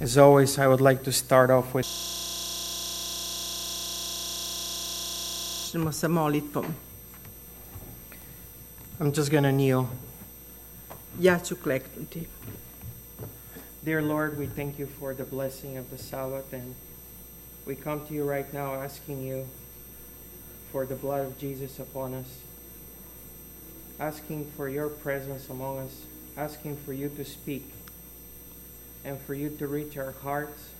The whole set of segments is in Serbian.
As always, I would like to start off with sa molitvom. I'm just going to kneel. Ja ću kleknuti. Dear Lord, we thank you for the blessing of the Sabbath, and we come to you right now asking you for the blood of Jesus upon us, asking for your presence among us, asking for you to speak, and for you to reach our hearts,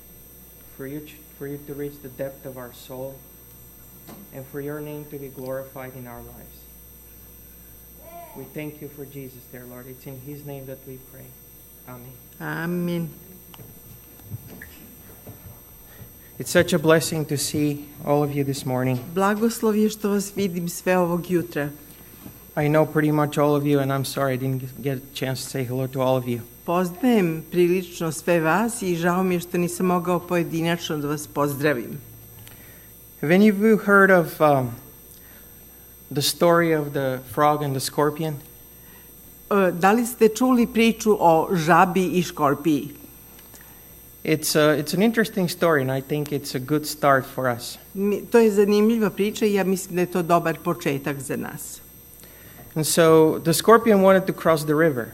for you to reach the depth of our soul, and for your name to be glorified in our lives. We thank you for Jesus, dear Lord. It's in his name that we pray. Amen. Amin. It's such a blessing to see all of you this morning. Blagoslov je što vas vidim sve ovog jutra. I know pretty much all of you, and I'm sorry I didn't get a chance to say hello to all of you. Poznajem prilično sve vas i žao mi je što nisam mogao pojedinačno da vas pozdravim. Have any of you heard of the story of the frog and the scorpion? Da li ste čuli priču o žabi i škorpiji? It's an interesting story, and I think it's a good start for us. To je zanimljiva priča i ja mislim da je to dobar početak za nas. And so the scorpion wanted to cross the river,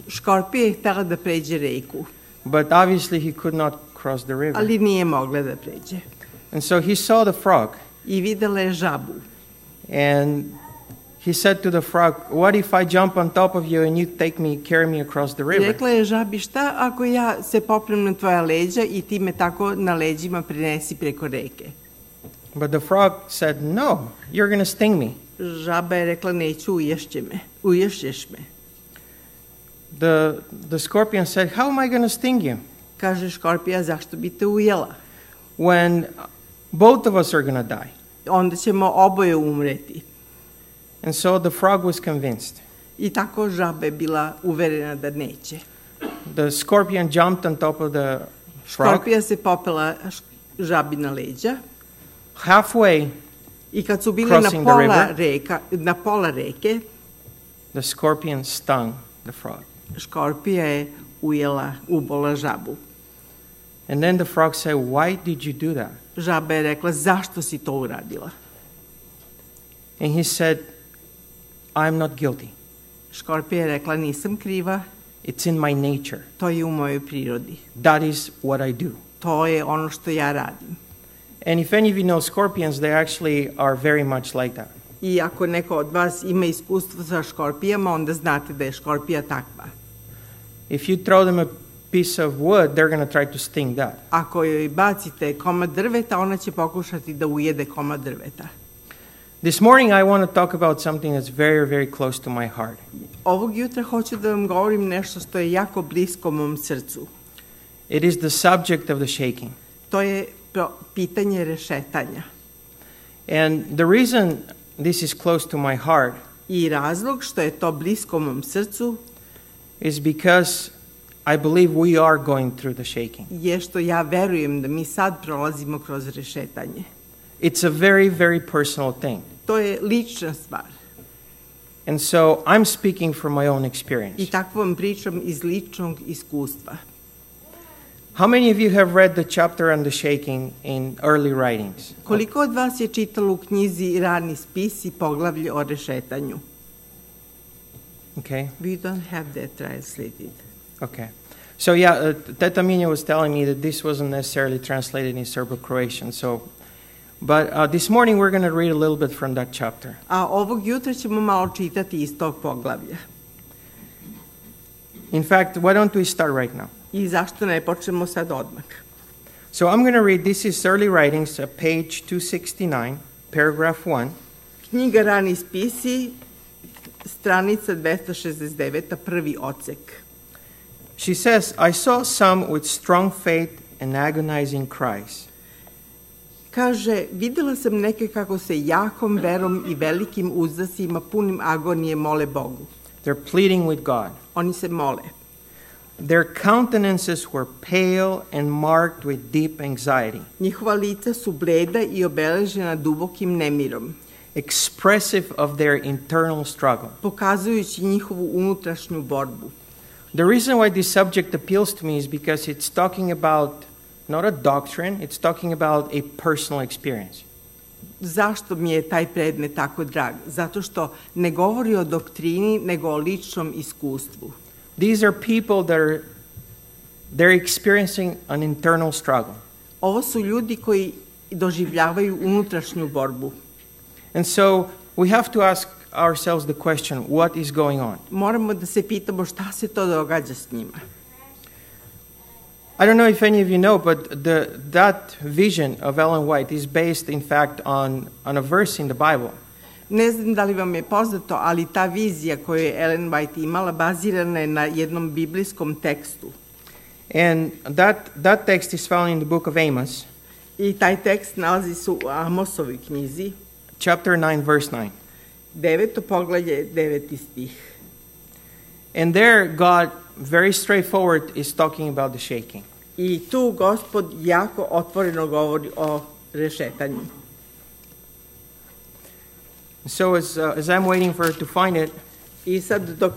Škorpija je htjela da pređe reku, but obviously he could not cross the river. ali nije mogla da pređe. And so he saw the frog, I videla je žabu. and he said to the frog, "What if I jump on top of you and you carry me across the river?" Rekla je žabi, šta ako ja se popnem na tvoja leđa i ti me tako na leđima prenesi preko reke? But the frog said, "No, you're going to sting me." Žaba je rekla, neću, uješćeš me. The scorpion said, "How am I going to sting you Kaže škorpija, zašto bi te ujela? when both of us are going to die?" Onda ćemo oboje umreti. And so the frog was convinced. I tako žaba je bila uverena da neće. The scorpion jumped on top of the frog. Škorpija se popela žabi na leđa Halfway, i kad su bili Crossing the river. na pola reke, the scorpion stung the frog. škorpija je ubola žabu. And then the frog said, "Why did you do that?" Žaba je rekla, zašto si to uradila? And he said, "I'm not guilty. Škorpija je rekla, nisam kriva, It's in my nature. to je u mojoj prirodi. That is what I do." To je ono što ja radim. And if any of you know scorpions, they actually are very much like that. I ako neko od vas ima iskustvo sa škorpijama, onda znate da je škorpija takva. If you throw them a piece of wood, they're going to try to sting that. Ako joj bacite komad drveta, ona će pokušati da ujede komad drveta. This morning I want to talk about something that's very, very close to my heart. Ovog jutra hoću da vam govorim nešto što je jako blisko mom srcu. It is the subject of the shaking. To je pitanje rešetanja. And the reason this is close to my heart I razlog što je to blisko mom srcu is because I believe we are going through the shaking. je što ja verujem da mi sad prolazimo kroz rešetanje. It's a very, very personal thing. To je lična stvar. And so I'm speaking from my own I experience. tako vam pričam iz ličnog iskustva. How many of you have read the chapter on the shaking in early writings? Koliko od vas je čitalo u knjizi Rani spis i poglavlje o rešetanju? Okay. We don't have that translated. Okay. So yeah, Teta Minja was telling me that this wasn't necessarily translated in Serbo-Croatian. But this morning we're going to read a little bit from that chapter. A ovog jutra ćemo malo čitati iz tog poglavlja. In fact, why don't we start right now? I zašto ne počnemo sad odmah? So I'm going to read, this is Early Writings, page 269, paragraph 1. Knjiga Rani spisi, stranica 269, prvi odsek. She says, "I saw some with strong faith and agonizing cries. Kaže, videla sam neke kako se jakom verom i velikim uzdasima punim agonije mole Bogu. They're pleading with God. Oni se mole. Their countenances were pale and marked with deep anxiety, Njihova lica su bleda i obeležena dubokim nemirom, expressive of their internal struggle. pokazujući njihovu unutrašnju borbu. The reason why this subject appeals to me is because it's talking about not a doctrine, it's talking about a personal experience. Zašto mi je taj predmet tako drag? Zato što ne govori o doktrini, nego o ličnom iskustvu. These are people that they're experiencing an internal struggle. Ovo su ljudi koji doživljavaju unutrašnju borbu. And so we have to ask ourselves the question, what is going on? Moramo da se pitamo šta se to događa s njima. I don't know if any of you know, but that vision of Ellen White is based, in fact, on a verse in the Bible. Ne znam da li vam je poznato, ali ta vizija koju je Ellen White imala bazirana je na jednom biblijskom tekstu. And that text is found in the book of Amos, I taj tekst nalazi se u Amosovoj knjizi, chapter 9, verse 9. 9. poglavlje, 9. stih. And there, God, very straightforward, is talking about the shaking. I tu Gospod jako otvoreno govori o rešetanju. So as I'm waiting for her to find it, I sad dok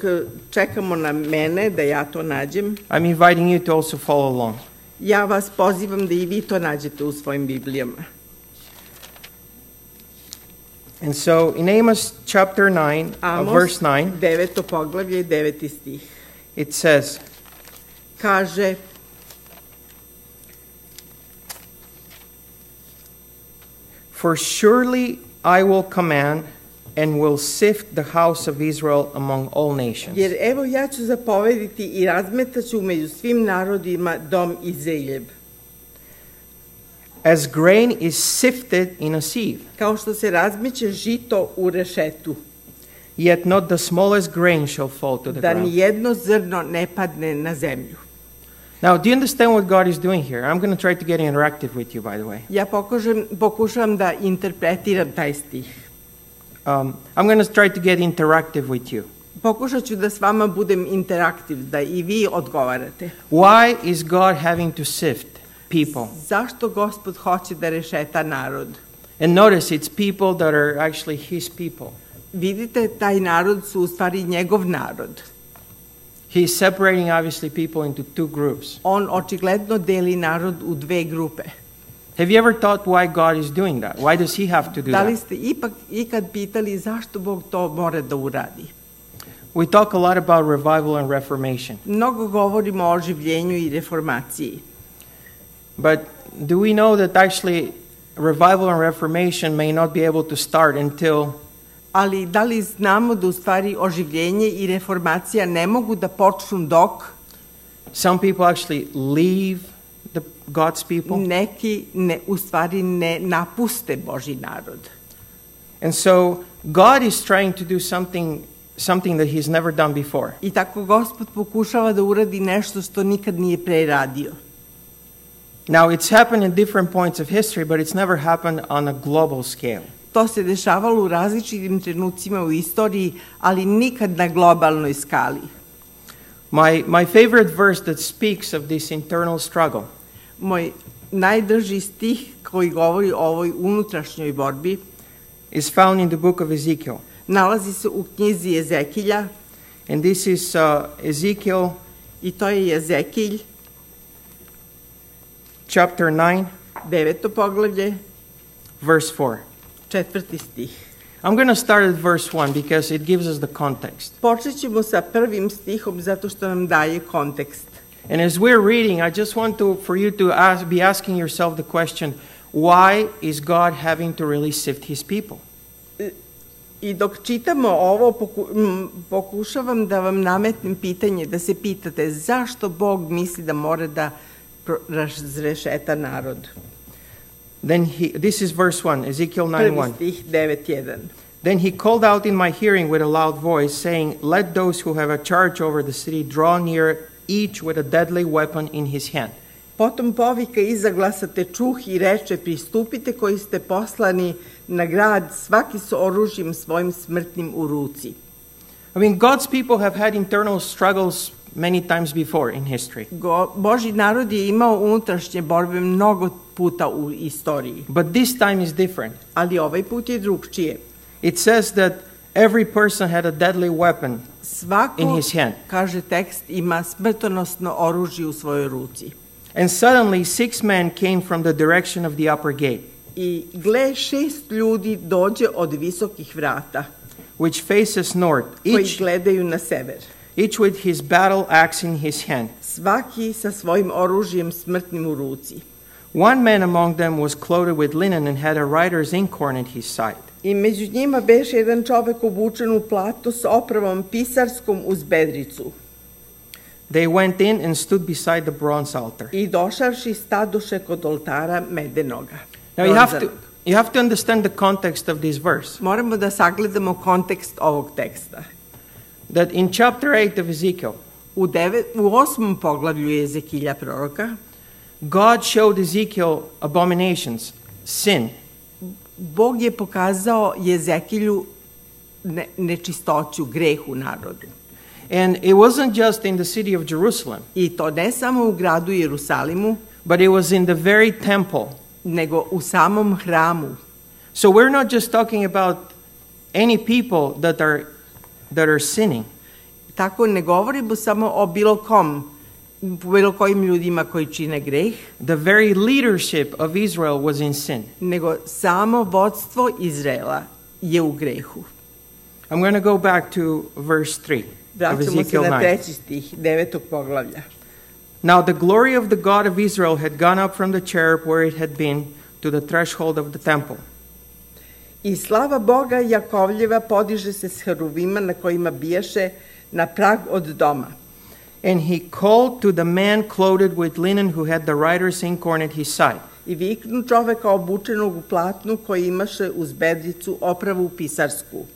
čekamo na mene da ja to nađem, I'm inviting you to also follow along. ja vas pozivam da i vi to nađete u svojim Biblijama. And so in Amos chapter 9, Amos, verse 9, 9. poglavlje, 9. stih. it says, Kaže, "For surely I will command and will sift the house of Israel among all nations." jer evo ja ću zapovediti i razmetaću među svim narodima dom Izraeljev. As grain is sifted in a sieve, Kao što se razmeće žito u rešetu, yet not the smallest grain shall fall to the da ground. ni jedno zrno ne padne na zemlju. Now, do you understand what God is doing here? I'm going to try to get interactive with you, by the way. Ja pokušavam da interpretiram taj stih. I'm going to try to get interactive with you. Pokušat ću da s vama budem interaktiv, da i vi odgovarate. Why is God having to sift people? Zašto Gospod hoće da rešeta narod? And notice it's people that are actually His people. Vidite, taj narod su u stvari njegov narod. He's separating obviously people into two groups. On očigledno deli narod u dve grupe. Have you ever thought why God is doing that? Why does He have to do Da li that? ste ipak ikad pitali zašto Bog to mora da uradi? We talk a lot about revival and reformation. Mnogo govorimo o oživljenju i reformaciji. But do we know that actually revival and reformation may not be able to start until Ali da li znamo da u stvari oživljenje i reformacija ne mogu da počnu dok some people actually leave God's people? neki u stvari ne napuste Božji narod? And so God is trying to do something that He's never done before. I tako Gospod pokušava da uradi nešto što nikad nije pre radio. Now, it's happened at different points of history, but it's never happened on a global scale. To se dešavalo u različitim trenucima u istoriji, ali nikad na globalnoj skali. My favorite verse that speaks of this internal struggle Moj najdrži stih koji govori o ovoj unutrašnjoj borbi is found in the book of Ezekiel. nalazi se u knjizi Ezekilja, And this is Ezekiel i to je Ezekilj, chapter 9, 9. poglavlje, verse 4. 4. stih. I'm going to start at verse 1 because it gives us the context. Počet ćemo sa prvim stihom zato što nam daje kontekst. And as we're reading, I just want for you to be asking yourself the question, why is God having to really sift His people? I dok čitamo ovo, pokušavam da vam nametnem pitanje, da se pitate zašto Bog misli da mora da razrešeta narod. This is verse 1, Ezekiel Prvi 9:1. stih 9.1. Then he called out in my hearing with a loud voice, saying, "Let those who have a charge over the city draw near, each with a deadly weapon in his hand." Potom povika iza glasa te čuh i reče, pristupite koji ste poslani na grad, svaki s oružjem svojim smrtnim u ruci. I mean, God's people have had internal struggles many times before in history. Božji narod je imao unutrašnje borbe mnogo puta u istoriji, But this time is different. ali ovaj put je drugčije. It says that Every person had a deadly weapon in Svako, his hand. kaže tekst, ima smrtonosno oružje u svojoj ruci. And suddenly 6 men came from the direction of the upper gate, I gle, 6 ljudi dođe od visokih vrata, which faces north, koji each gledaju na sever. with his battle axe in his hand. Svaki sa svojim oružjem smrtnim u ruci. One man among them was clothed with linen and had a writer's inkhorn at his side. I među njima beše jedan čovek obučen u platno s opravom pisarskom uz bedricu. They went in and stood beside the bronze altar. I došavši stadoše kod oltara medenoga. Now you have to understand the context of this verse. Moramo da sagledamo kontekst ovog teksta. That in chapter 8 of Ezekiel, U 8. poglavlju Ezekilja proroka, God showed Ezekiel abominations, sin. Bog je pokazao Ezekilju nečistoću, greh u narodu. And it wasn't just in the city of Jerusalem, I to ne samo u gradu Jerusalimu, but it was in the very temple. nego u samom hramu. So we're not just talking about any people that are sinning. Tako ne govorimo samo o bilo kojim ljudima koji čine greh, The very leadership of Israel was in sin. nego samo vodstvo Izraela je u grehu. I'm going to go back to verse 3 of Vraćamo se Ezekiel na 9. 3. stih 9. poglavlja. Now the glory of the God of Israel had gone up from the cherub where it had been to the threshold of the temple. I slava Boga Jakovljeva podiže se s heruvima na kojima bijaše na prag od doma. And he called to the man clothed with linen who had the writer's inkhorn at his side. I viknu čoveka obučenog u platnu koji imaše uz bedricu opravu pisarsku.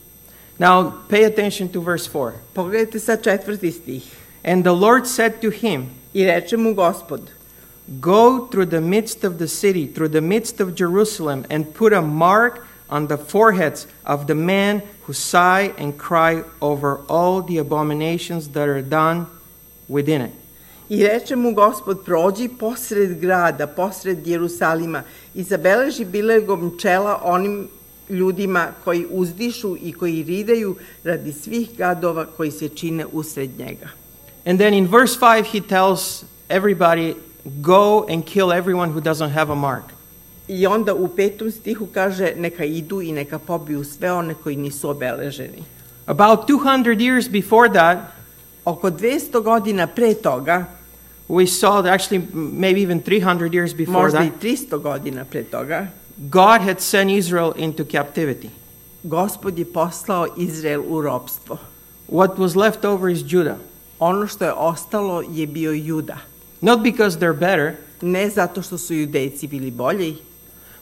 Now pay attention to verse 4. Pogledajte sad 4. stih. And the Lord said to him, I reče mu Gospod, go through the midst of the city, through the midst of Jerusalem, and put a mark on the foreheads of the men who sigh and cry over all the abominations that are done within it. I reče mu Gospod, prođi posred grada, posred Jerusalima i zabeleži bilegom čela onim ljudima koji uzdišu i koji ridaju radi svih gadova koji se čine usred njega. And then in verse 5 he tells everybody, go and kill everyone who doesn't have a mark. I onda u 5. stihu kaže, neka idu i neka pobiju sve one koji nisu obeleženi. About 200 years before that, Oko 200 godina pre toga, we saw that actually maybe even 300 years before možda i that, 300 godina pre toga, God had sent Israel into captivity. Gospod je poslao Izrael u ropstvo. What was left over is Judah. Ono što je ostalo je bio Juda. Not because they're better, Ne zato što su Judejci bili bolji,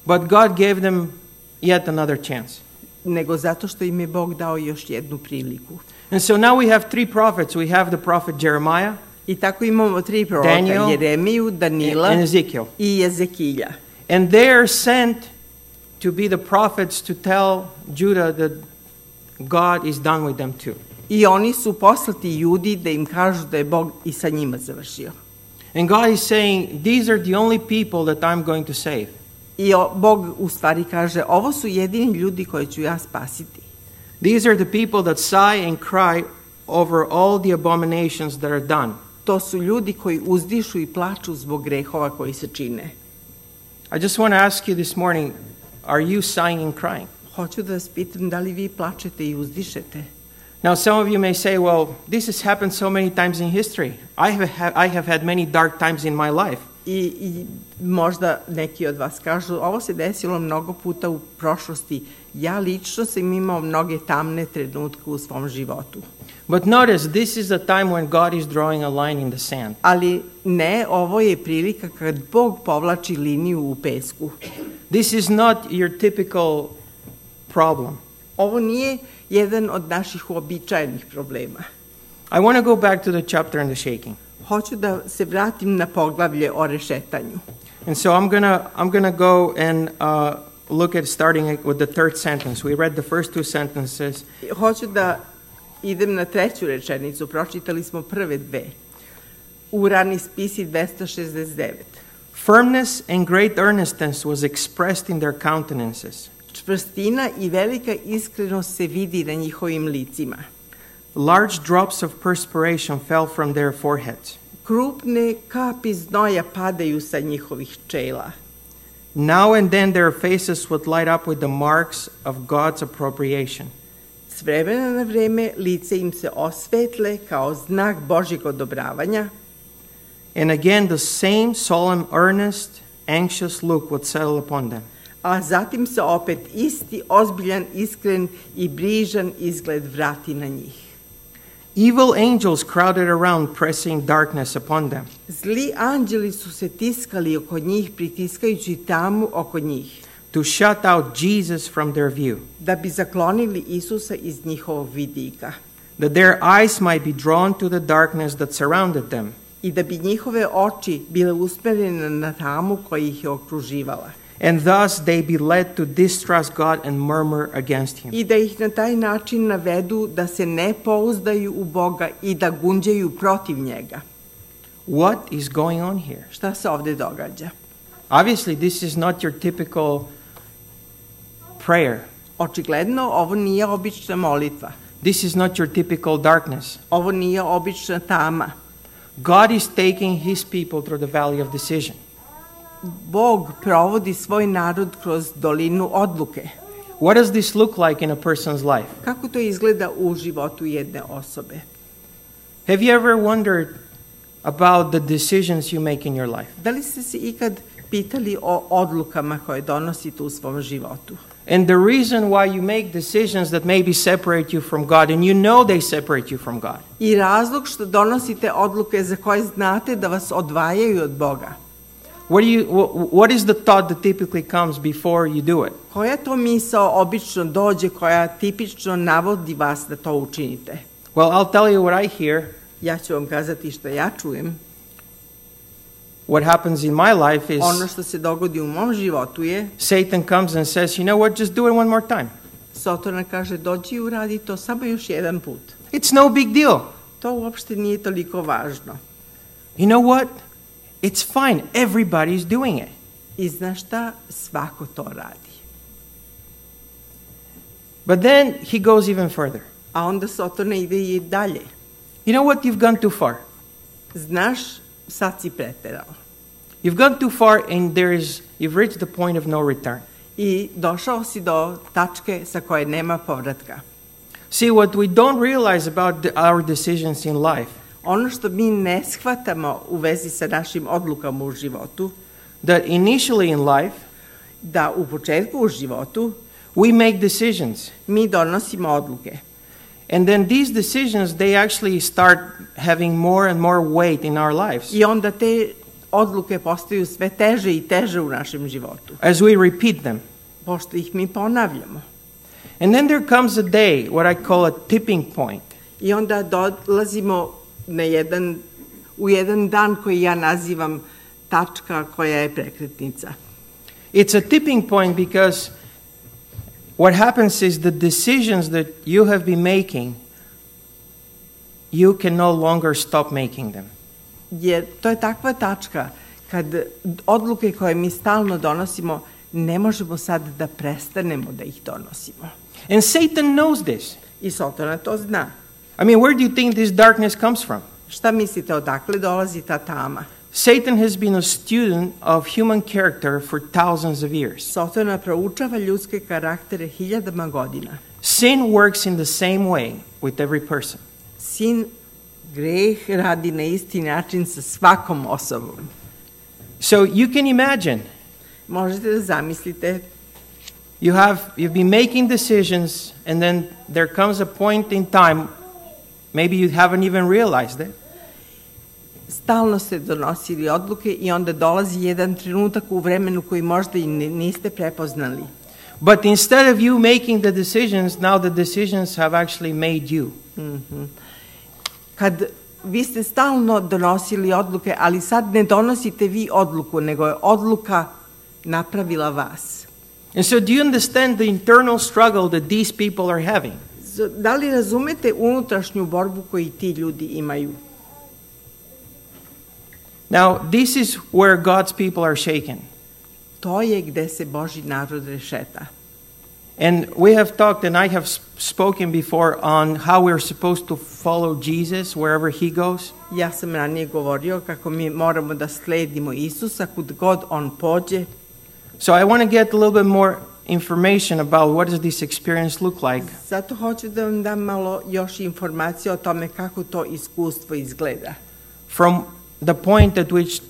but God gave them yet another chance. nego zato što im je Bog dao još jednu priliku. And so now we have 3 prophets. We have the prophet Jeremiah I tako imamo 3 proroka, Daniel, Jeremiju, Danila and Ezekiel. i Ezekilja. And they are sent to be the prophets to tell Judah that God is done with them too. I oni su poslati Judi da im kažu da je Bog i sa njima završio. And God is saying, these are the only people that I'm going to save. I Bog u stvari kaže, ovo su jedini ljudi koje ću ja spasiti. These are the people that sigh and cry over all the abominations that are done. To su ljudi koji uzdišu i plaču zbog grehova koji se čine. I just want to ask you this morning, are you sighing and crying? Hoću da vas pitam da li vi plačete i uzdišete. Now some of you may say, well, this has happened so many times in history. I have had many dark times in my life. I možda neki od vas kažu, ovo se desilo mnogo puta u prošlosti. Ja lično sam imao mnoge tamne trenutke u svom životu. But notice, this is the time when God is drawing a line in the sand. Ali ne, ovo je prilika kad Bog povlači liniju u pesku. This is not your typical problem. Ovo nije jedan od naših uobičajenih problema. I want to go back to the chapter on the shaking. Hoću da se vratim na poglavlje o rešetanju. And so I'm gonna go and look at starting with the 3rd sentence. We read the first 2 sentences. Hoću da idem na 3. rečenicu. Pročitali smo prve 2. U rani spisi 269. Firmness and great earnestness was expressed in their countenances. Čvrstina i velika iskrenost se vidi na njihovim licima. Large drops of perspiration fell from their foreheads. Krupne kapi znoja padaju sa njihovih čela. Now and then their faces would light up with the marks of God's appropriation. S vremena na vreme lice im se osvetle kao znak Božjeg odobravanja. And again the same solemn, earnest, anxious look would settle upon them. A zatim se opet isti ozbiljan, iskren i brižan izgled vrati na njih. Evil angels crowded around, pressing darkness upon them. Zli anđeli su se tiskali oko njih, pritiskajući tamu oko njih, to shut out Jesus from their view, da bi zaklonili Isusa iz njihovog vidika that their eyes might be drawn to the darkness that surrounded them, i da bi njihove oči bile usmerene na tamu koja ih je okruživala and thus they be led to distrust God and murmur against Him. i da ih na taj način navedu da se ne pouzdaju u Boga i da gunđaju protiv njega. What is going on here? Šta se ovde događa? Obviously, this is not your typical prayer. Očigledno, ovo nije obična molitva. This is not your typical darkness. Ovo nije obična tama. God is taking His people through the valley of decision. Bog provodi svoj narod kroz dolinu odluke. What does this look like in a person's life? Kako to izgleda u životu jedne osobe? Have you ever wondered about the decisions you make in your life? Da li ste se ikad pitali o odlukama koje donosite u svom životu? And the reason why you make decisions that maybe separate you from God, and you know they separate you from God. I razlog što donosite odluke za koje znate da vas odvajaju od Boga. What is the thought that typically comes before you do it? Koja to misao obično dođe koja tipično navodi vas da to učinite? Well, I'll tell you what I hear. Ja ću vam kazati što ja čujem. What happens in my life is Ono što se dogodi u mom životu je Satan comes and says, you know what, just do it one more time. Sotona kaže, dođi i uradi to samo još jedan put. It's no big deal. To uopšte nije toliko važno. You know what? It's fine. Everybody's doing it. I znaš šta? Svako to radi. But then he goes even further. A onda Sotona ide i dalje. You know what? You've gone too far. Znaš, sad si preterao. You've gone too far and you've reached the point of no return. I došao si do tačke sa koje nema povratka. See, what we don't realize about our decisions in life, Ono što mi ne shvatamo u vezi sa našim odlukama u životu, that initially in life, da u početku u životu we make decisions. mi donosimo odluke. And then these decisions, they actually start having more and more weight in our lives. I onda te odluke postaju sve teže i teže u našem životu, As we repeat them. pošto ih mi ponavljamo. And then there comes a day, what I call a tipping point. I onda dolazimo u jedan dan koji ja nazivam tačka koja je prekretnica. It's a tipping point because what happens is the decisions that you have been making, you can no longer stop making them. Jer to je takva tačka kad odluke koje mi stalno donosimo ne možemo sad da prestanemo da ih donosimo. And Satan knows this. I Sotona to zna. I mean, where do you think this darkness comes from? Šta mislite, odakle dolazi ta tama? Satan has been a student of human character for thousands of years. Sotona proučava ljudske karaktere hiljadama godina. Sin works in the same way with every person. Greh radi na isti način sa svakom osobom. So you can imagine, Možete da zamislite, you've been making decisions and then there comes a point in time, maybe you haven't even realized it. stalno ste donosili odluke i onda dolazi jedan trenutak u vremenu koji možda i niste prepoznali. But instead of you making the decisions, now the decisions have actually made you. Kad vi ste stalno donosili odluke, ali sad ne donosite vi odluku, nego je odluka napravila vas. And so do you understand the internal struggle that these people are having? Da li razumete unutrašnju borbu koju ti ljudi imaju? Now, this is where God's people are shaken. To je gde se Božji narod rešeta. And we have talked, and I have spoken before, on how we're supposed to follow Jesus wherever he goes. Ja sam ranije govorio kako mi moramo da sledimo Isusa kud god on pođe. So I want to get a little bit more information about what does this experience look like. Zato hoću da vam dam malo još informacije o tome kako to iskustvo izgleda. From the point at which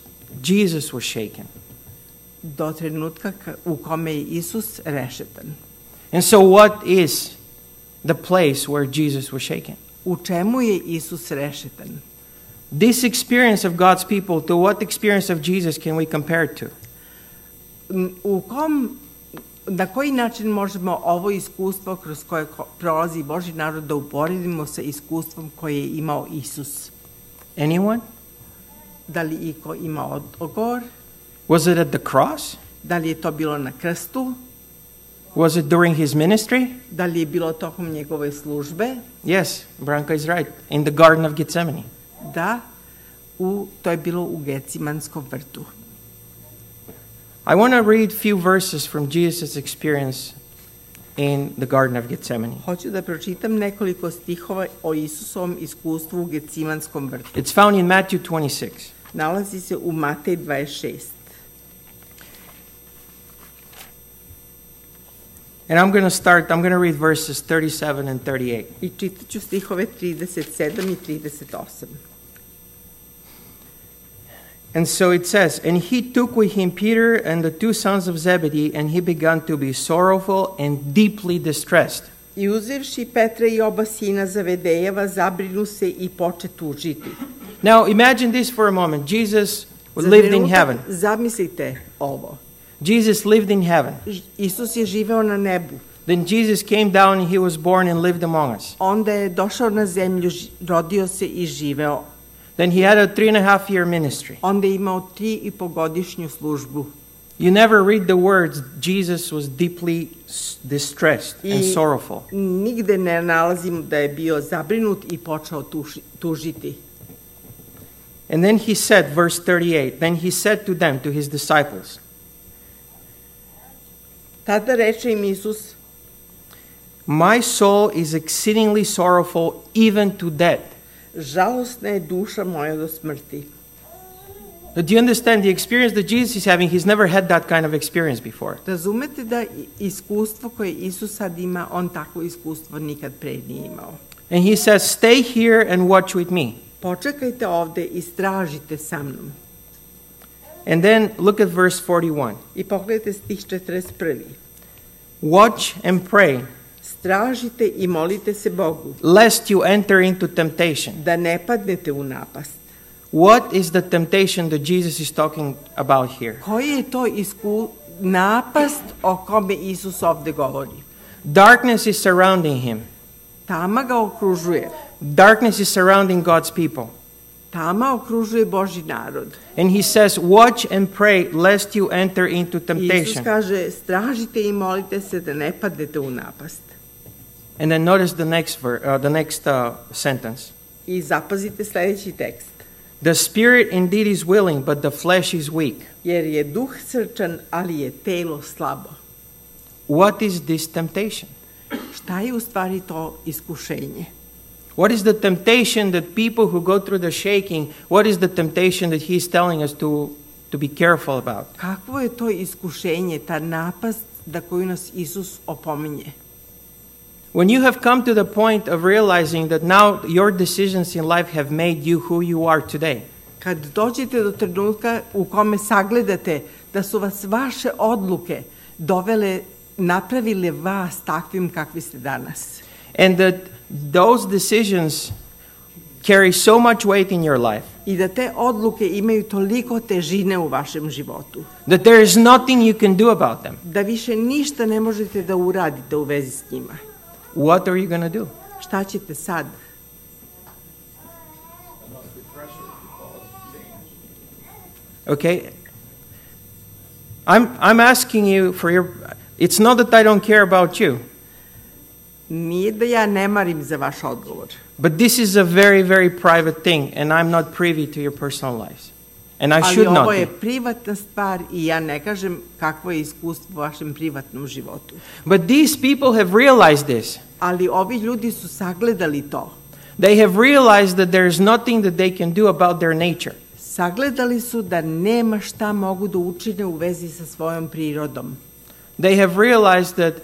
Jesus was shaken. Do trenutka u kome je Isus rešetan. And so what is the place where Jesus was shaken? U čemu je Isus rešetan? This experience of God's people, to what experience of Jesus can we compare it to? Na koji način možemo ovo iskustvo kroz koje prolazi Božji narod da uporedimo sa iskustvom koje je imao Isus? Anyone? Da li iko ima odgovor? Was it at the cross? Da li je to bilo na krstu? Was it during his ministry? Da li je bilo tokom njegove službe? Yes, Branka is right. In the Garden of Gethsemane. Da, to je bilo u Gecimanskom vrtu. I want to read few verses from Jesus' experience in the Garden of Gethsemane. Hoću da pročitam nekoliko stihova o Isusovom iskustvu u Gecimanskom vrtu. It's found in Matthew 26. Nalazi se u Matej 26. And I'm going to read verses 37 and 38. I čitat ću stihove 37 i 38. And so it says, and he took with him Peter and the two sons of Zebedee, and he began to be sorrowful and deeply distressed. I uzevši Petra i oba sina Zavedejeva, zabrinu se i poče tužiti. Now imagine this for a moment. Jesus lived in heaven. Zamislite ovo. Jesus lived in heaven. Isus je živeo na nebu. Then Jesus came down and he was born and lived among us. Onda je došao na zemlju, rodio se i živeo. Then he had a 3.5-year ministry. Onda je imao 3,5-godišnju službu. You never read the words, Jesus was deeply distressed and sorrowful. Nigde ne nalazimo da je bio zabrinut i počeo tužiti. And then he said, verse 38, then he said to them, to his disciples, tada reče im Isus, my soul is exceedingly sorrowful, even to death. Žalostna je duša moja do smrti. Do you understand the experience that Jesus is having? He's never had that kind of experience before. Razumete da iskustvo koje Isus sad ima, on takvo iskustvo nikad pre nije imao. And he says, stay here and watch with me. Počekajte ovde i stražite sa mnom. And then look at verse 41. I pogledajte stih 41. Watch and pray, stražite i molite se Bogu, lest you enter into temptation. da ne padnete u napast. What is the temptation that Jesus is talking about here? Koji je to napast o kome Isus ovde govori? Darkness is surrounding him. Tama ga okružuje. Darkness is surrounding God's people. Tama okružuje Božji narod. And he says, watch and pray lest you enter into Isus temptation. kaže, stražite i molite se da ne padnete u napast. And then notice the next sentence. I zapazite sledeći tekst. The spirit indeed is willing, but the flesh is weak. Jer je duh srčan, ali je telo slabo. What is this temptation? Šta je u stvari to iskušenje? What is the temptation that people who go through the shaking, what is the temptation that he's telling us to be careful about? Kakvo je to iskušenje, ta napast da koju nas Isus opominje? When you have come to the point of realizing that now your decisions in life have made you who you are today. Kad dođete do trenutka u kome sagledate da su vas vaše odluke napravile vas takvim kakvi ste danas. And that those decisions carry so much weight in your life. I da te odluke imaju toliko težine u vašem životu. That there is nothing you can do about them. Da više ništa ne možete da uradite u vezi s njima. What are you going to do? Šta ćete sad? Okay? I'm asking you for your... It's not that I don't care about you. Nije da ja ne marim za vaš odgovor. But this is a very, very private thing, and I'm not privy to your personal lives. And I Ali should not ovo je be. privatna stvar i ja ne kažem kakvo je iskustvo u vašem privatnom životu. But these people have realized this. Ali ovi ljudi su sagledali to. They have realized that there is nothing that they can do about their nature. Sagledali su da nema šta mogu da učine u vezi sa svojom prirodom. They have realized that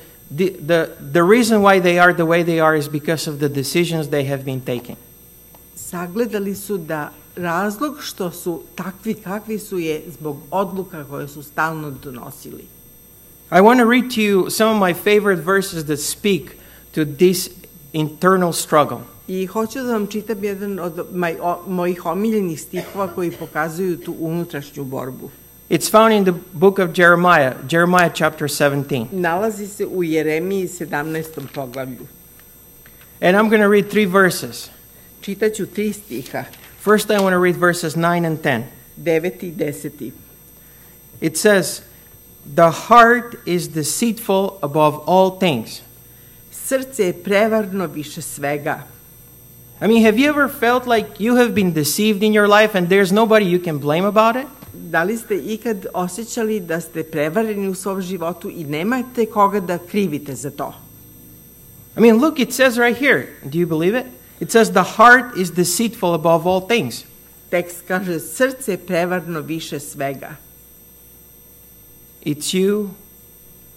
the reason why they are the way they are is because of the decisions they have been taking. Sagledali su da razlog što su takvi kakvi su je zbog odluka koje su stalno donosili. I want to read to you some of my favorite verses that speak to this internal struggle. I hoću da vam čitam jedan od mojih omiljenih stihova koji pokazuju tu unutrašnju borbu. It's found in the book of Jeremiah chapter 17. Nalazi se u Jeremiji 17. poglavlju. And I'm going to read 3 verses. Čitaću 3 stiha, First, I want to read verses 9 and 10. 9. i 10. It says, "The heart is deceitful above all things." Srce je prevarno više svega. I mean, have you ever felt like you have been deceived in your life and there's nobody you can blame about it? Da li ste ikad osjećali da ste prevareni u svom životu i nemate koga da krivite za to? I mean, look, it says right here. Do you believe it? It says the heart is deceitful above all things. Tekst kaže, srce je prevarno više svega. It's you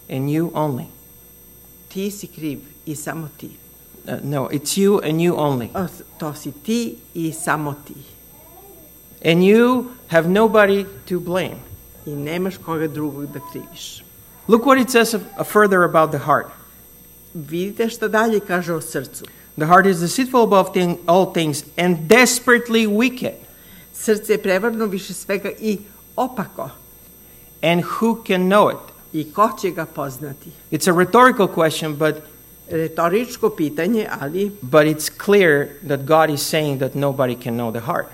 and you only. Ti si kriv i samo ti. No, it's you and you only. To si ti i samo ti. And you have nobody to blame. I nemaš koga drugog da kriviš. Look what it says further about the heart. Vidite šta dalje kaže o srcu. The heart is deceitful above all things and desperately wicked. Srce je prevarno više svega i opako. And who can know it? I ko će ga poznati? It's a rhetorical question, but Retoričko pitanje, but it's clear that God is saying that nobody can know the heart.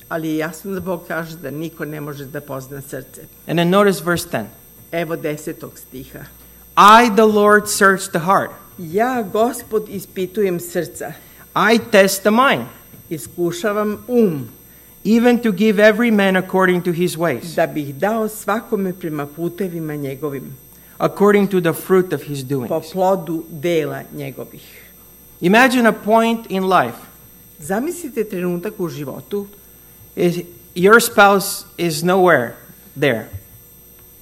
Ali je jasno da Bog kaže da niko ne može da pozna srce. And then notice verse 10. Evo 10. stiha. I, the Lord, search the heart. Ja, Gospod, ispitujem srca. I test the mind, Iskušavam even to give every man according to his ways, da bih dao svakome prema putevima njegovim, according to the fruit of his po doings. plodu dela njegovih. Imagine a point in life. Zamislite trenutak u životu, Your spouse is nowhere there.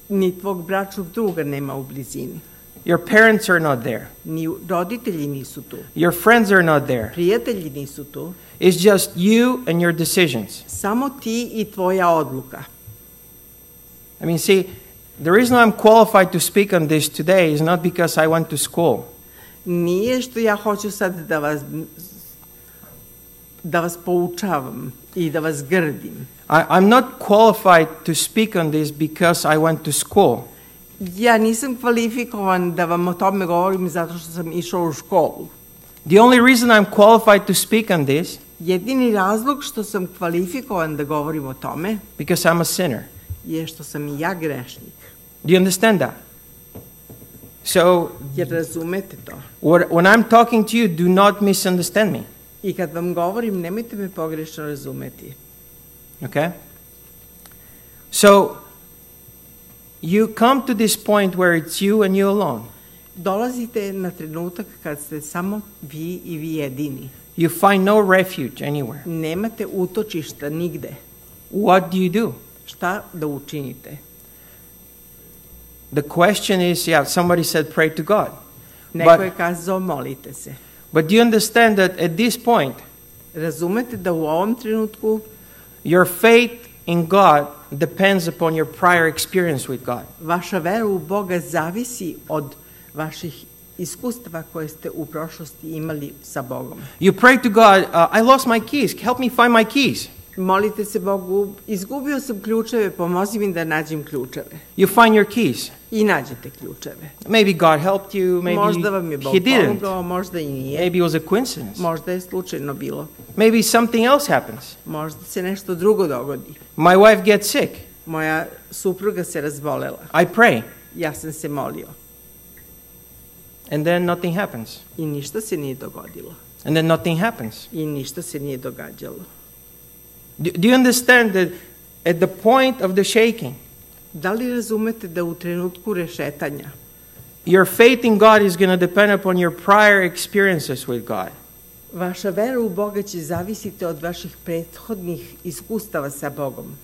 ni tvog bračnog druga nema u blizini. Your parents are not there. Ni roditelji nisu tu. Your friends are not there. Prijatelji nisu tu. It's just you and your decisions. Samo ti i tvoja odluka. I mean, see, the reason I'm qualified to speak on this today is not because I went to school. Nije što ja hoću sad da vas poučavam i da vas grdim. I'm not qualified to speak on this because I went to school. Ja nisam kvalifikovan da vam o tome govorim zato što sam išao u školu. The only reason I'm qualified to speak on this, Jedini razlog što sam kvalifikovan da govorim o tome because I'm a sinner. je što sam i ja grešnik. Do you understand that? So, Jer razumete to. when I'm talking to you, do not misunderstand me. I kad vam govorim, nemojte me pogrešno razumeti. Okay? So, you come to this point where it's you and you alone. Dolazite na trenutak kad ste samo vi i vi jedini. You find no refuge anywhere. Nemate utočišta nigde. What do you do? Šta da učinite? The question is, somebody said pray to God. Neko je kazao molite se. But do you understand that at this point, Razumete da u ovom trenutku your faith in God depends upon your prior experience with God. vaša vera u Boga zavisi od vaših iskustava koje ste u prošlosti imali sa Bogom. You pray to God, I lost my keys, help me find my keys. Molite se Bogu, izgubio sam ključeve, pomozi mi da nađem ključeve. You find your keys. I nađete ključeve. Maybe God helped you, Možda vam je maybe Bog He didn't. pomogao, možda i nije. Maybe it was a coincidence. Možda je slučajno bilo. Maybe something else happens. Možda se nešto drugo dogodi. My wife gets sick. Moja supruga se razbolela. I pray. Ja sam se molio. And then nothing happens. I ništa se nije dogodilo. And then nothing happens. I ništa se nije događalo. Do you understand that at the point of the shaking, Da li razumete da u trenutku rešetanja your faith in God is going to depend upon your prior experiences with God. vaša vera u Boga će zavisiti od vaših prethodnih iskustava sa Bogom?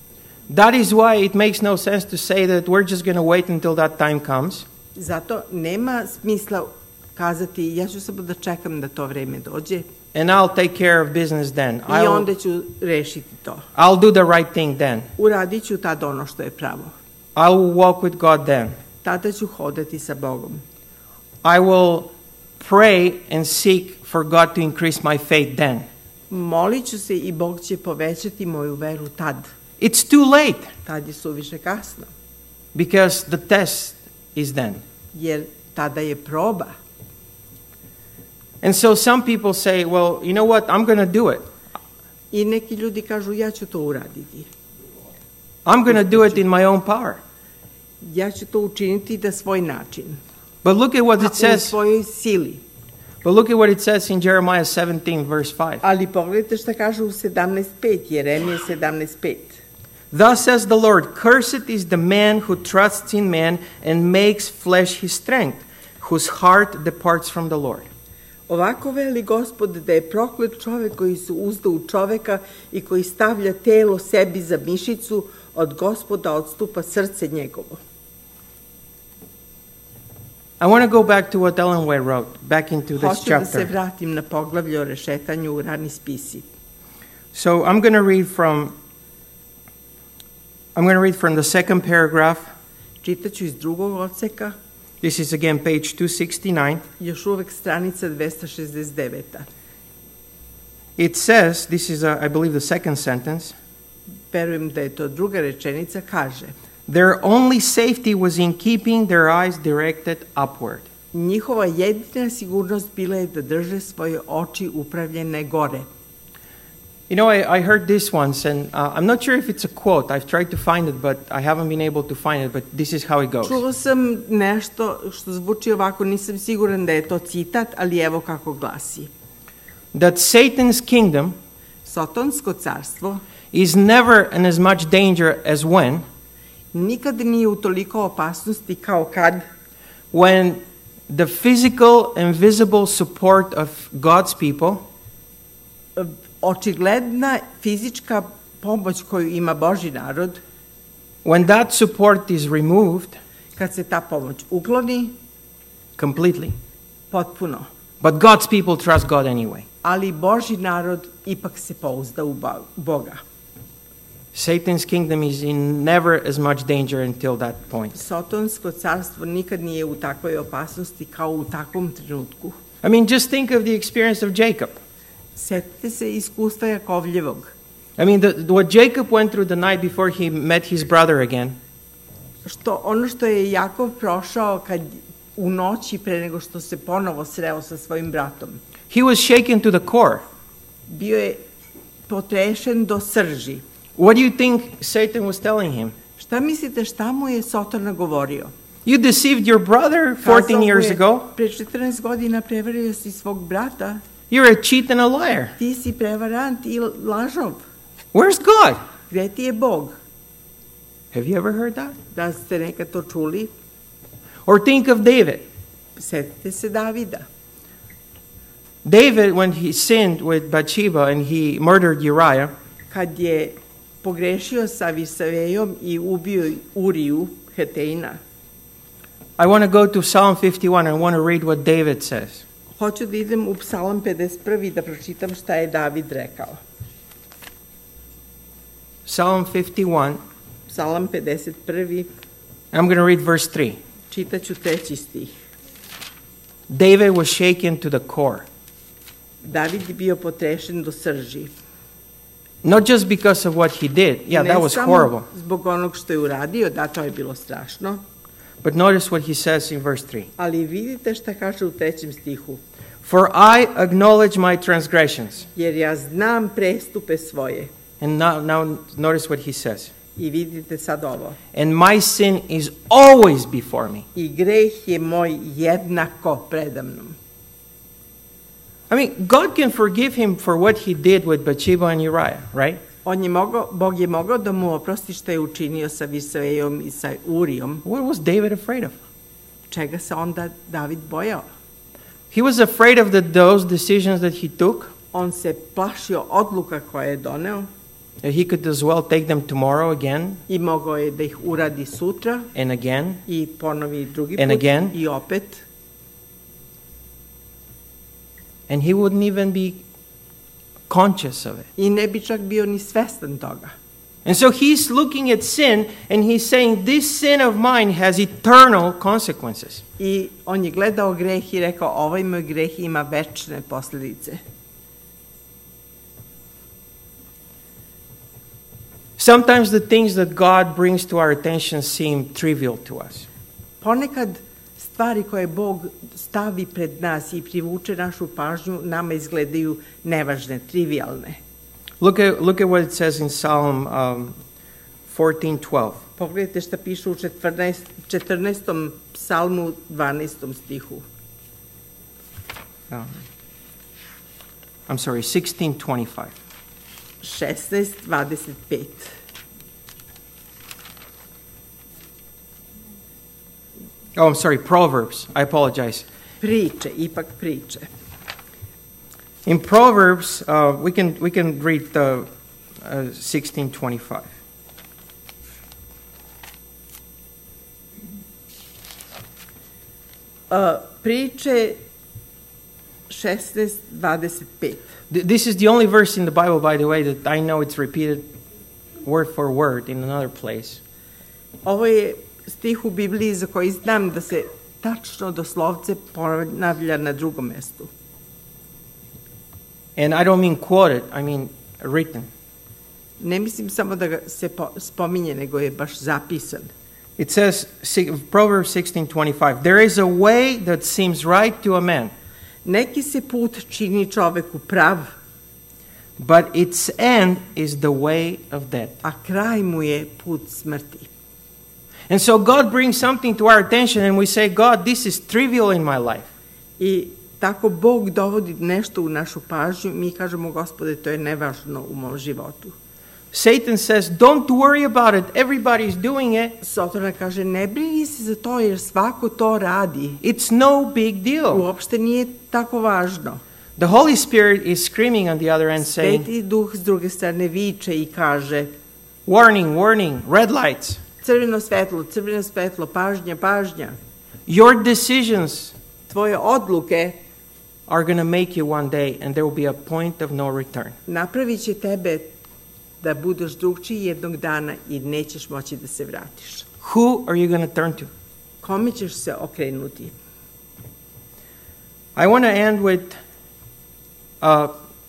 That is why it makes no sense to say that we're just going to wait until that time comes. Zato nema smisla kazati ja ću samo da čekam da to vreme dođe And I'll take care of business then. i onda ću rešiti to. I'll do the right thing then. Uradit ću tad ono što je pravo. I will walk with God then. Tada ću hodati sa Bogom. I will pray and seek for God to increase my faith then. Molit ću se i Bog će povećati moju veru tad. It's too late Tad je suviše kasno, because the test is then. jer tada je proba. And so some people say, well, you know what, I'm going to do it. I neki ljudi kažu ja ću to uraditi. I'm going to do it in my own power. Ja ću to učiniti na svoj način. But look at what it U says. svojoj sili. But look at what it says in Jeremiah 17 verse 5. Ali pogledajte šta kaže u 17.5, Jeremije 17.5. Thus says the Lord, cursed is the man who trusts in man and makes flesh his strength, whose heart departs from the Lord. Ovako veli Gospod da je proklet čovek koji se uzda u čoveka i koji stavlja telo sebi za mišicu, od Gospoda odstupa srce njegovo. I want to go back to what Ellen White wrote, back into this Hoću da se chapter. vratim na poglavlje o rešetanju u rani spisi. So I'm going to read from the second paragraph. Čitaću iz drugog odseka, This is again page 269. još uvek stranica 269. It says, this is I believe the second sentence, Verujem da je to druga rečenica, kaže: their only safety was in keeping their eyes directed upward. njihova jedina sigurnost bila je da drže svoje oči upravljene gore. You know, I heard this once, and I'm not sure if it's a quote. I've tried to find it, but I haven't been able to find it, but this is how it goes. Čuo sam nešto što zvuči ovako, nisam siguran da je to citat, ali evo kako glasi. That Satan's kingdom Sotonsko carstvo is never in as much danger as nikad nije u toliko opasnosti kao kad when the physical and visible support of God's people očigledna fizička pomoć koju ima Božji narod, when that support is removed kad se ta pomoć ukloni completely. potpuno. But God's people trust God anyway. Ali Božji narod ipak se pouzda u Boga. Satan's kingdom is in never as much danger until that point. Sotonsko carstvo nikad nije u takvoj opasnosti kao u takvom trenutku. I mean, just think of the experience of Jacob. Setite se iskustva Jakovljevog. I mean, what Jacob went through the night before he met his brother again. Ono što je Jakov prošao kad u noći pre nego što se ponovo sreo sa svojim bratom. He was shaken to the core. Bio je potrešen do srži. What do you think Satan was telling him? Šta mislite šta mu je Sotona govorio? You deceived your brother 14 years ago. Pre 14 godina prevario si svog brata. You're a cheat and a liar. Ti si prevarant i lažov. Where's God? Gde ti je Bog? Have you ever heard that? Da ste nekad to čuli? Or think of David. Setite se Davida. David, when he sinned with Bathsheba and he murdered Uriah, Kad je pogrešio sa Visavejom i ubio Uriju, Hetejna. I want to go to Psalm 51 and want to read what David says. Hoću da idem u Psalam 51 da pročitam šta je David rekao. Psalm 51, Psalam 51, I'm going to read verse 3. čitaću 3. stih. David was shaken to the core. David je bio potrešen do srži. Not just because of what he did. Yeah, that was horrible. Ne samo zbog onog što je uradio, da, to je bilo strašno. But notice what he says in verse 3. Ali vidite šta kaže u 3. stihu. For I acknowledge my transgressions. Jer ja znam prestupe svoje. And now notice what he says. I vidite sad ovo. And my sin is always before me. I greh je moj jednako predamnom. I mean, God can forgive him for what he did with Bathsheba and Uriah, right? Bog je mogao da mu oprosti što je učinio sa Visavejom i sa Urijom. What was David afraid of? Čega se onda David bojao? He was afraid of those decisions that he took. On se plašio odluka koje je doneo. He could as well take them tomorrow again. I mogao je da ih uradi sutra. And again. I ponovi drugi and put. Again. I opet. And he wouldn't even be conscious of it. I ne bi čak bio ni svestan toga. And so he's looking at sin and he's saying, this sin of mine has eternal consequences. I on je gledao greh i rekao, ovaj moj greh ima večne posljedice. Sometimes the things that God brings to our attention seem trivial to us. Ponekad stvari koje Bog stavi pred nas i privuče našu pažnju nama izgledaju nevažne, trivialne. Look at what it says in Psalm 14:12. Pogledajte šta piše u 14. psalmu 12. stihu. I'm sorry, 16:25. 16:25. Oh, I'm sorry, Proverbs. I apologize. Priče, ipak priče. In Proverbs, we can read the 16:25. Priče 16:25. This is the only verse in the Bible, by the way, that I know it's repeated word for word in another place. Ovo je stih u Bibliji za koji znam da se tačno doslovce ponavlja na drugom mestu. And I don't mean quoted, I mean written. Ne mislim samo da ga se spominje, nego je baš zapisan. It says, Proverbs 16:25, there is a way that seems right to a man. Neki se put čini čoveku prav, but its end is the way of death. A kraj mu je put smrti. And so God brings something to our attention and we say, God, this is trivial in my life. I tako Bog dovodi nešto u našu pažnju, mi kažemo, Gospode, to je nevažno u mom životu. Satan says, don't worry about it, everybody's doing it. Sotona kaže, ne brini se za to jer svako to radi. It's no big deal. Uopšte nije tako važno. The Holy Spirit is screaming on the other end saying, Sveti duh s druge strane viče i kaže, warning, warning, red lights. Crveno svetlo, pažnja, pažnja. Your decisions tvoje odluke are going to make you one day and there will be a point of no return. Napravit će tebe da budeš drugčiji jednog dana i nećeš moći da se vratiš. Who are you going to turn to? Kome ćeš se okrenuti? I want to end with,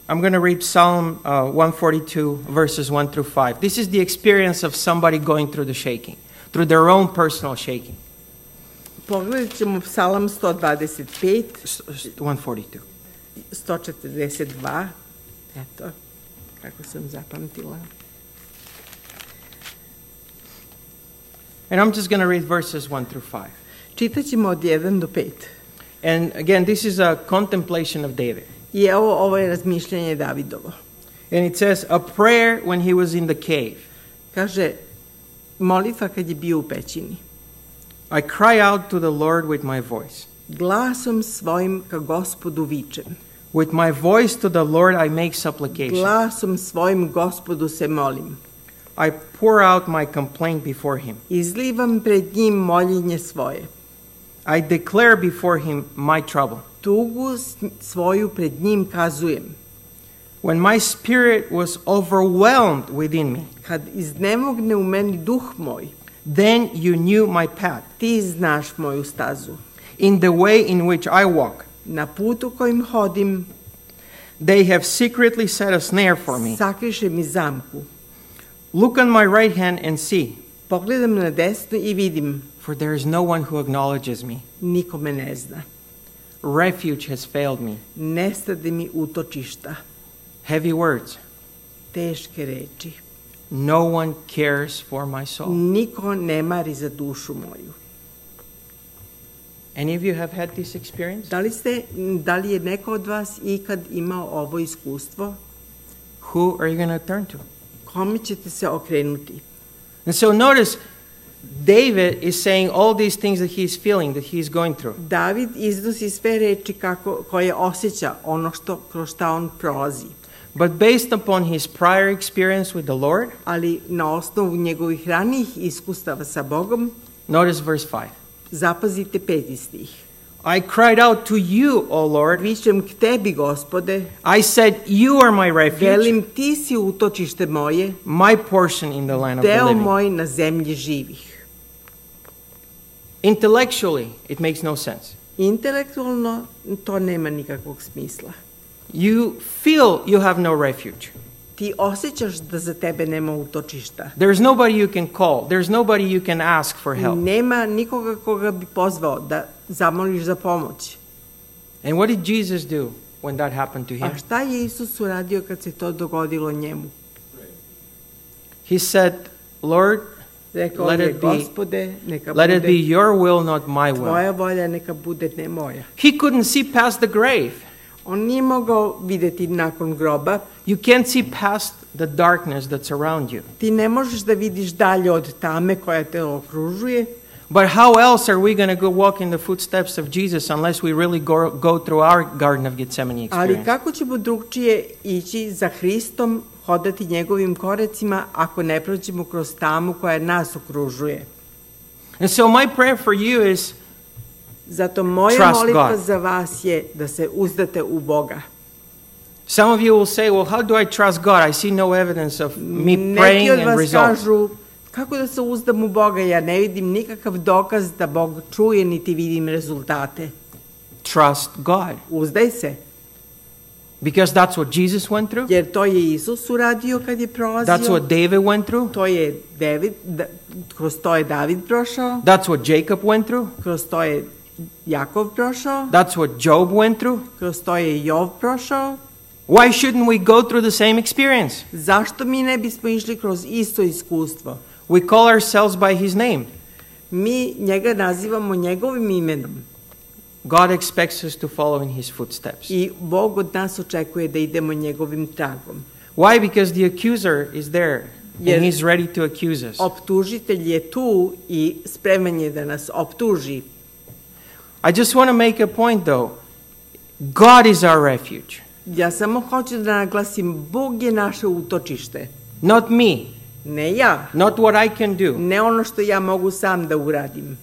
I'm going to read Psalm 142, verses 1 through 5. This is the experience of somebody going through the shaking, through their own personal shaking. Pogledat ćemo Psalam 125. 142. 142. Eto, kako sam zapamtila. And I'm just going to read verses 1 through 5. Čitat ćemo od 1 do 5. And again, this is a contemplation of David. I ovo je razmišljanje Davidovo. And it says, a prayer when he was in the cave. Kaže, molitva kad je bio u pećini. I cry out to the Lord with my voice. Glasom svojim ka Gospodu vičem. With my voice to the Lord I make supplication. Glasom svojim Gospodu se molim. I pour out my complaint before him. Izlivam pred njim moljenje svoje. I declare before him my trouble. Tugu svoju pred njim kazujem. When my spirit was overwhelmed within me. Kad iznemogne u meni duh moj. Then you knew my path. Ti znaš moju stazu. In the way in which I walk. Na putu kojim hodim. They have secretly set a snare for me. Sakriše mi zamku. Look on my right hand and see. Pogledam na desno i vidim. For there is no one who acknowledges me. Niko me ne zna. Refuge has failed me. Nestade mi utočišta. Heavy words. Teške reči. No one cares for my soul. Niko ne mari za dušu moju. Any of you have had this experience? Da li je neko od vas ikad imao ovo iskustvo? Who are you going to turn to? Kome ćete se okrenuti? And so notice, David is saying all these things that he's feeling, that he's going through. David iznosi sve reči koje osjeća, ono kroz šta on prolazi. But based upon his prior experience with the Lord, Ali na osnovu njegovih ranijih iskustava sa Bogom, notice verse 5. zapazite 5. stih. I cried out to you, O Lord. Vičem k tebi, Gospode, I said, you are my refuge, velim ti si utočište moje, my portion in the land of the deo living. moj na zemlji živih. Intellectually, it makes no sense. Intelektualno to nema nikakvog smisla. You feel you have no refuge. Ti osjećaš da za tebe nema utočišta. There's nobody you can call. There's nobody you can ask for help. Nema nikoga koga bi pozvao da zamoliš za pomoć. And what did Jesus do when that happened to him? A šta je Isus uradio kad se to dogodilo njemu? He said, Lord, Rekao let je, it be, Gospode, neka let it be bude your will, not my will. tvoja volja, neka bude ne moja. He couldn't see past the grave. On nije mogao videti nakon groba. You can't see past the darkness that's around you. Ti ne možeš da vidiš dalje od tame koja te okružuje. But how else are we going to go walk in the footsteps of Jesus unless we really go through our Garden of Gethsemane Ali experience? kako ćemo drugčije ići za Hristom, hodati njegovim korecima, ako ne prođemo kroz tamu koja nas okružuje? And so my prayer for you is, Zato moja Trust molitva God. za vas je da se uzdate u Boga. some of you will say, well, how do I trust God? I see no evidence of me Neki praying od and vas results. kažu, kako da se uzdam u Boga? Ja ne vidim nikakav dokaz da Bog čuje, niti vidim rezultate. Trust God. Uzdaj se, Because that's what Jesus went through. jer to je Isus uradio kad je prolazio. That's what David went through. To je kroz to je David prošao, That's what Jacob went through. kroz to je Jakov prošao, That's what Job went through. kroz to je Jov prošao. Why shouldn't we go through the same experience? Zašto mi ne bismo išli kroz isto iskustvo? We call ourselves by his name. Mi njega nazivamo njegovim imenom God expects us to follow in his footsteps. i Bog od nas očekuje da idemo njegovim tragom. Why? Because the accuser is there Jer- and he's ready to accuse us. Optužitelj je tu i spreman je da nas optuži. I just want to make a point though. God is our refuge, Ja samo hoću da naglasim, Bog je naše utočište. not me, Ne ja, not what I can do. ne ono što ja mogu sam da uradim.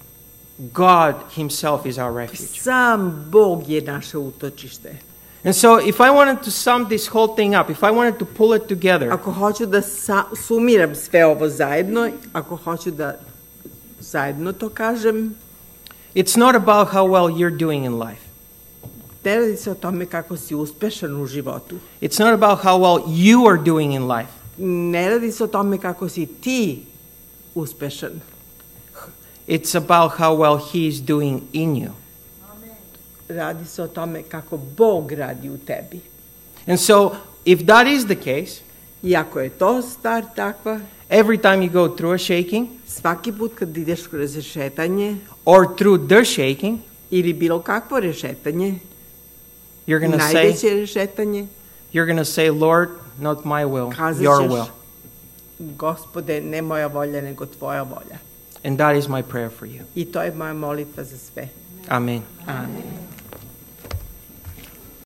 God himself is our refuge. Sam Bog je naše utočište. And so if I wanted to sum this whole thing up, if I wanted to pull it together, Ako hoću da sumiram sve ovo zajedno, ako hoću da zajedno to kažem, it's not about how well you're doing in life. ne radi se o tome kako si uspešan u životu. It's not about how well you are doing in life. Ne radi se o tome kako si ti uspešan. It's about how well he is doing in you. Radi se o tome kako Bog radi u tebi. And so if that is the case, I ako je to stvar takva, every time you go through a shaking svaki put kad ideš kroz rešetanje or through the shaking, ili bilo kakvo rešetanje, you're going to say, najveće rešetanje, Lord, not my will, kazat your ćeš, will. Gospode, ne moja volja, nego tvoja volja. And that is my prayer for you. I to je moja molitva za sve. Amen. Amen.